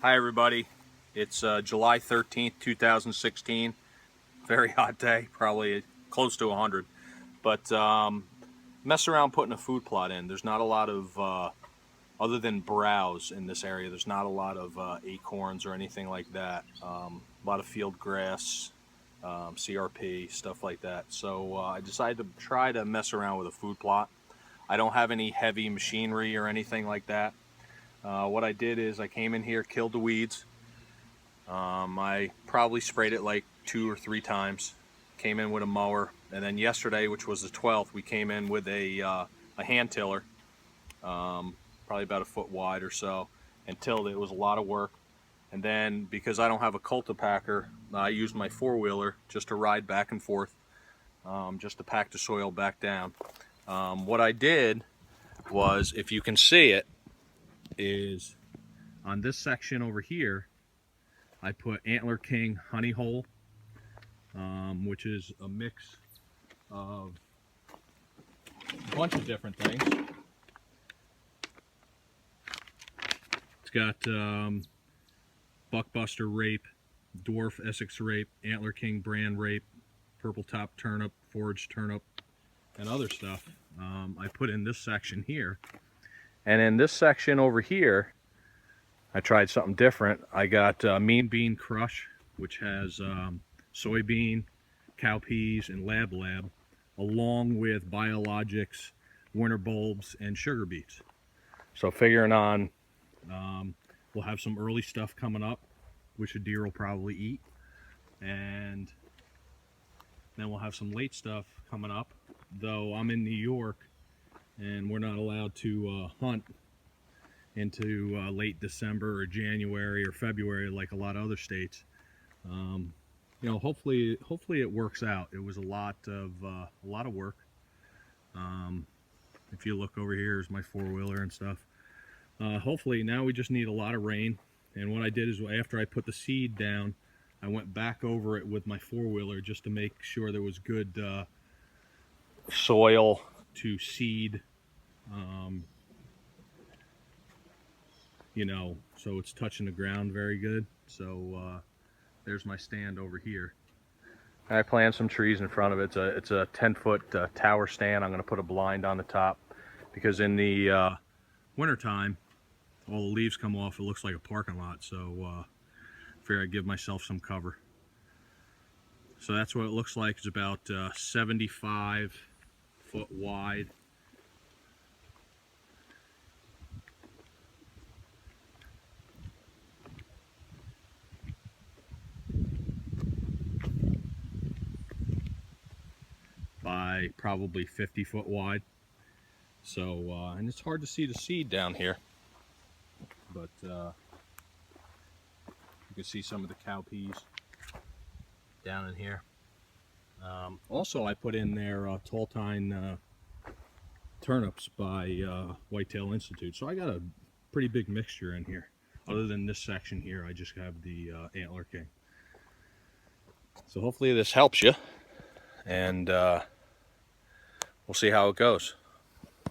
Hi everybody, it's July 13th, 2016. Very hot day, probably close to 100. But mess around putting a food plot in. There's not a lot of, other than browse in this area, there's not a lot of acorns or anything like that. A lot of field grass, CRP, stuff like that. So I decided to try to mess around with a food plot. I don't have any heavy machinery or anything like that. What I did is I came in here, killed the weeds. I probably sprayed it like 2 or 3 times. Came in with a mower, and then yesterday, which was the 12th, we came in with a hand tiller, probably about a foot wide or so, and tilled it. It was a lot of work. And then because I don't have a cultipacker, I used my four-wheeler just to ride back and forth, just to pack the soil back down. What I did was, if you can see it, is on this section over here, I put Antler King Honey Hole, which is a mix of a bunch of different things. It's got Buckbuster Rape, Dwarf Essex Rape, Antler King brand Rape, Purple Top Turnip, Forage Turnip, and other stuff. I put in this section here. And in this section over here, I tried something different. I got Mean Bean Crush, which has soybean, cowpeas, and lab, along with biologics, winter bulbs, and sugar beets. So figuring on, we'll have some early stuff coming up, which a deer will probably eat. And then we'll have some late stuff coming up, though I'm in New York and we're not allowed to hunt into late December or January or February like a lot of other states. You know, hopefully it works out. It was a lot of work. If you look over here, is my four-wheeler and stuff. Hopefully now we just need a lot of rain. And what I did is, after I put the seed down, I went back over it with my four-wheeler just to make sure there was good soil to seed. You know, so it's touching the ground very good. So there's my stand over here. I planted some trees in front of it. It's a 10-foot tower stand. I'm going to put a blind on the top because in the wintertime, all the leaves come off. It looks like a parking lot. So I figure I'd give myself some cover. So that's what it looks like. It's about 75 foot wide. By probably 50 foot wide. So, and it's hard to see the seed down here, but you can see some of the cowpeas down in here. Also, I put in there tall tine turnips by Whitetail Institute. So I got a pretty big mixture in here. Other than this section here, I just have the Antler King. So hopefully this helps you, and we'll see how it goes.